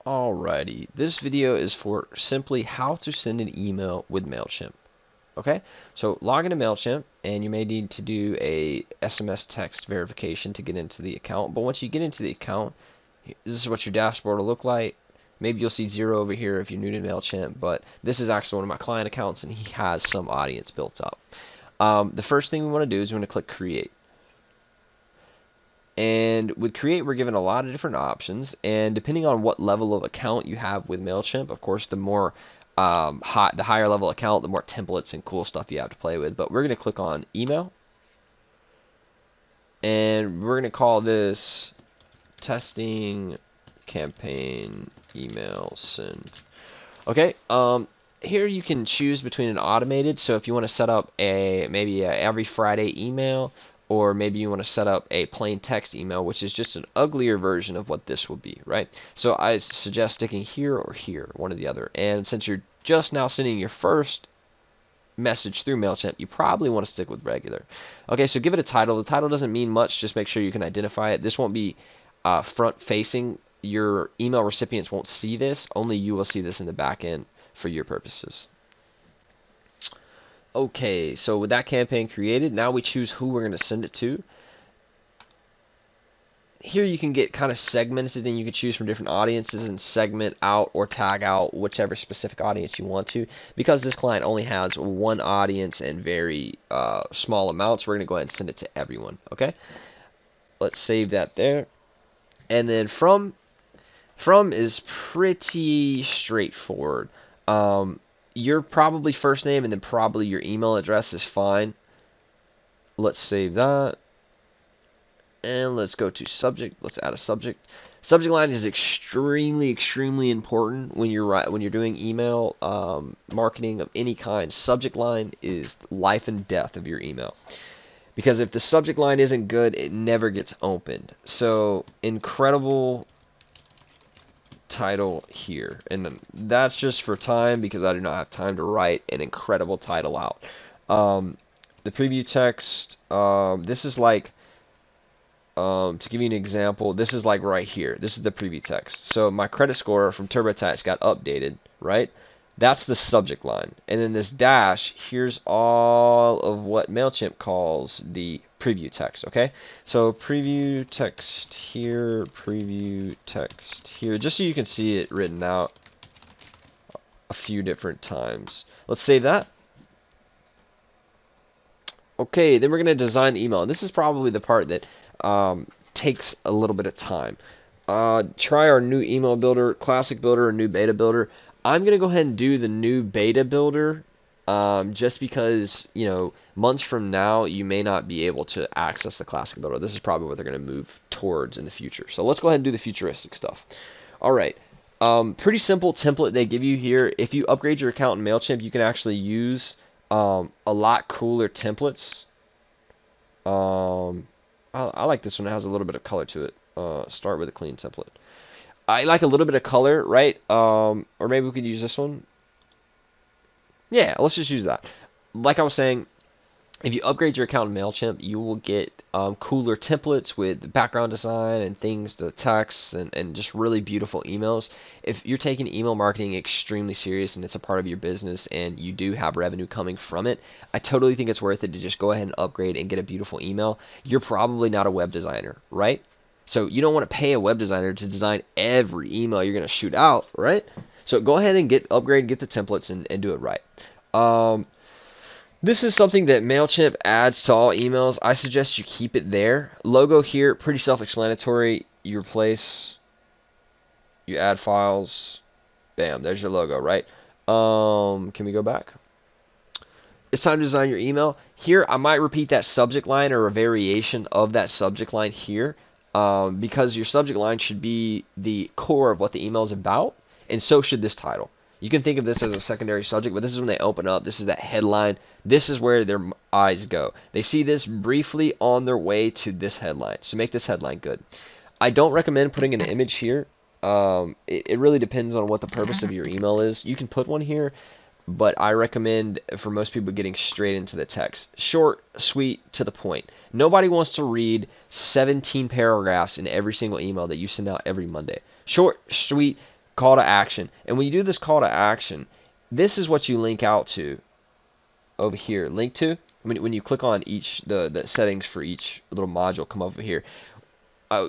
Alrighty, this video is for simply how to send an email with MailChimp. Okay, so log into MailChimp and you may need to do a SMS text verification to get into the account. But once you get into the account, this is what your dashboard will look like. Maybe you'll see 0 over here if you're new to MailChimp, but this is actually one of my client accounts and he has some audience built up. The first thing we want to do is we want to click Create. And with Create, we're given a lot of different options, and depending on what level of account you have with MailChimp, of course, the more the higher level account, the more templates and cool stuff you have to play with. But we're going to click on Email, and we're going to call this Testing Campaign Email Send. Okay, here you can choose between an automated, so if you want to set up maybe a every Friday email, or maybe you want to set up a plain text email, which is just an uglier version of what this would be, right? So I suggest sticking here or here, one or the other. And since you're just now sending your first message through MailChimp, you probably want to stick with regular. Okay, so give it a title. The title doesn't mean much, just make sure you can identify it. This won't be front facing. Your email recipients won't see this, only you will see this in the back end for your purposes. Okay, so with that campaign created, now we choose who we're going to send it to. Here you can get kind of segmented, and you can choose from different audiences and segment out or tag out whichever specific audience you want to. Because this client only has one audience and very small amounts, we're going to go ahead and send it to everyone. Okay, let's save that there. And then from is pretty straightforward. Your probably first name and then probably your email address is fine. Let's save that. And let's go to subject. Let's add a subject. Subject line is extremely important when you're doing email marketing of any kind. Subject line is life and death of your email. Because if the subject line isn't good, it never gets opened. So incredible title here, and that's just for time because I do not have time to write an incredible title out. The preview text, this is like, to give you an example, this is like right here. This is the preview text. So my credit score from TurboTax got updated, right? That's the subject line. And then this dash, here's all of what MailChimp calls the preview text, okay? So preview text here, just so you can see it written out a few different times. Let's save that. Okay, then we're going to design the email. And this is probably the part that takes a little bit of time. Try our new email builder, classic builder, or new beta builder. I'm going to go ahead and do the new beta builder just because, you know, months from now you may not be able to access the classic builder. This is probably what they're going to move towards in the future. So let's go ahead and do the futuristic stuff. All right. Pretty simple template they give you here. If you upgrade your account in MailChimp, you can actually use a lot cooler templates. I like this one. It has a little bit of color to it. Start with a clean template. I like a little bit of color, right? Or maybe we could use this one. Yeah, let's just use that. Like I was saying, if you upgrade your account in MailChimp, you will get cooler templates with background design and things, the text, and just really beautiful emails. If you're taking email marketing extremely serious and it's a part of your business and you do have revenue coming from it, I totally think it's worth it to just go ahead and upgrade and get a beautiful email. You're probably not a web designer, right? So you don't want to pay a web designer to design every email you're going to shoot out, right? So go ahead and upgrade, get the templates, and do it right. This is something that MailChimp adds to all emails. I suggest you keep it there. Logo here, pretty self-explanatory. You replace, you add files, bam, there's your logo, right? Can we go back? It's time to design your email. Here, I might repeat that subject line or a variation of that subject line here. Because your subject line should be the core of what the email is about, and so should this title. You can think of this as a secondary subject, but this is when they open up. This is that headline. This is where their eyes go. They see this briefly on their way to this headline. So make this headline good. I don't recommend putting an image here. It really depends on what the purpose of your email is. You can put one here, but I recommend for most people getting straight into the text. Short, sweet, to the point. Nobody wants to read 17 paragraphs in every single email that you send out every Monday. Short, sweet, call to action. And when you do this call to action, this is what you link out to over here. Link to, when you click on each, the settings for each little module come over here.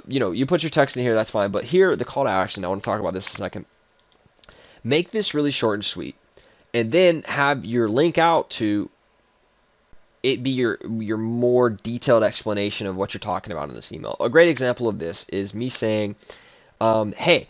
You know, you put your text in here, that's fine. But here, the call to action, I want to talk about this in a second. Make this really short and sweet. And then have your link out to it be your more detailed explanation of what you're talking about in this email. A great example of this is me saying, hey,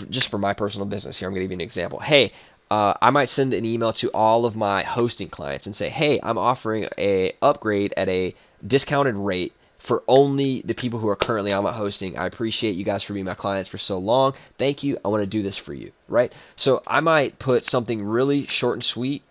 just for my personal business here, I'm going to give you an example. Hey, I might send an email to all of my hosting clients and say, hey, I'm offering a upgrade at a discounted rate for only the people who are currently on my hosting. I appreciate you guys for being my clients for so long. Thank you. I want to do this for you, right? So I might put something really short and sweet.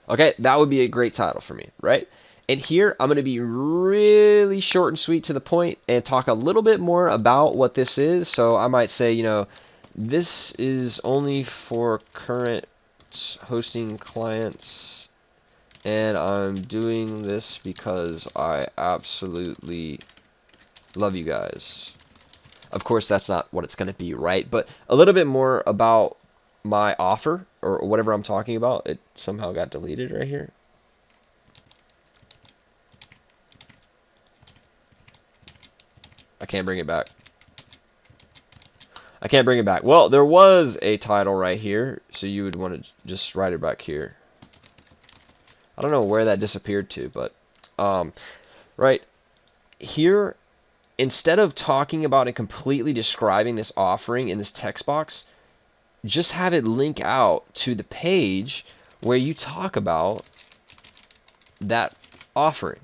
Okay, that would be a great title for me, right? And here, I'm going to be really short and sweet to the point and talk a little bit more about what this is. So I might say, you know, this is only for current hosting clients, and I'm doing this because I absolutely love you guys. Of course, that's not what it's going to be, right? But a little bit more about my offer or whatever I'm talking about. It somehow got deleted right here. I can't bring it back. I can't bring it back. Well, there was a title right here, so you would want to just write it back here. I don't know where that disappeared to, but right here, instead of talking about and completely describing this offering in this text box, just have it link out to the page where you talk about that offering,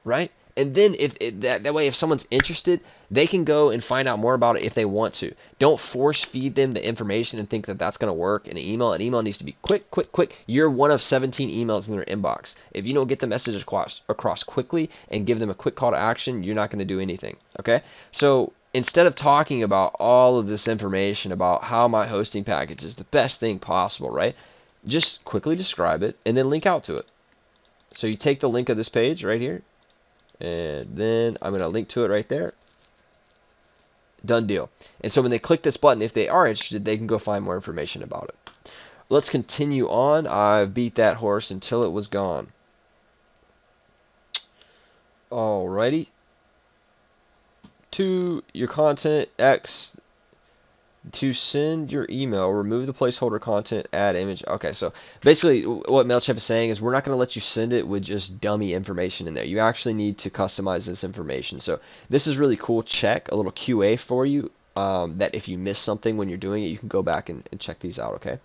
right? And then that way, if someone's interested, they can go and find out more about it if they want to. Don't force feed them the information and think that that's going to work in an email. An email needs to be quick, quick, quick. You're one of 17 emails in their inbox. If you don't get the message across quickly and give them a quick call to action, you're not going to do anything, okay? So instead of talking about all of this information about how my hosting package is the best thing possible, right? Just quickly describe it and then link out to it. So you take the link of this page right here, and then I'm going to link to it right there. Done deal. And so when they click this button, if they are interested, they can go find more information about it. Let's continue on. I've beat that horse until it was gone. Alrighty. To your content X, to send your email, remove the placeholder content, add image. Okay, so basically what MailChimp is saying is we're not going to let you send it with just dummy information in there. You actually need to customize this information. So this is really cool. Check, a little QA for you, that if you miss something when you're doing it, you can go back and check these out, okay?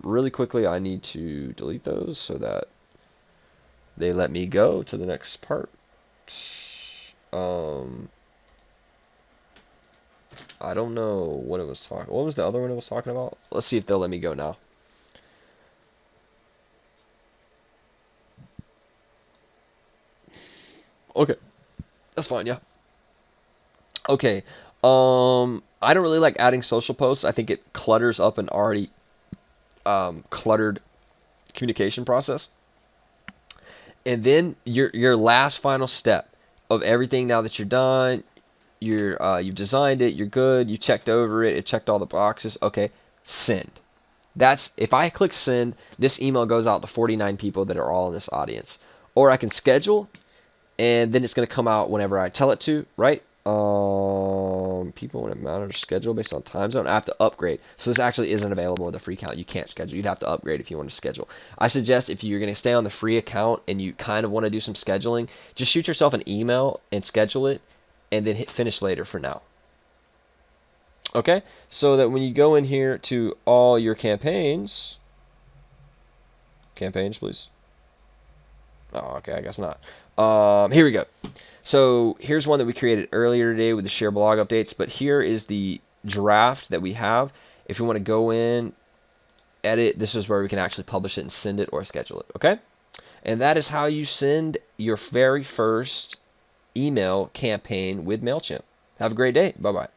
Really quickly, I need to delete those so that they let me go to the next part. I don't know what it was talking. What was the other one it was talking about? Let's see if they'll let me go now. Okay, that's fine. Yeah. Okay. I don't really like adding social posts. I think it clutters up an already cluttered communication process. And then your last final step of everything. Now that you're done, you've designed it, you're good, you checked over it, it checked all the boxes. Okay, send. That's, if I click send, this email goes out to 49 people that are all in this audience. Or I can schedule, and then it's going to come out whenever I tell it to, right? People when it matters, schedule based on time zone. I have to upgrade. So this actually isn't available with a free account. You can't schedule. You'd have to upgrade if you want to schedule. I suggest if you're going to stay on the free account and you kind of want to do some scheduling, just shoot yourself an email and schedule it, and then hit finish later for now. Okay, so that when you go in here to all your campaigns, please. Oh, okay, I guess not. Here we go. So here's one that we created earlier today with the share blog updates, but here is the draft that we have. If you want to go in, edit, this is where we can actually publish it and send it or schedule it, okay? And that is how you send your very first email campaign with MailChimp. Have a great day. Bye-bye.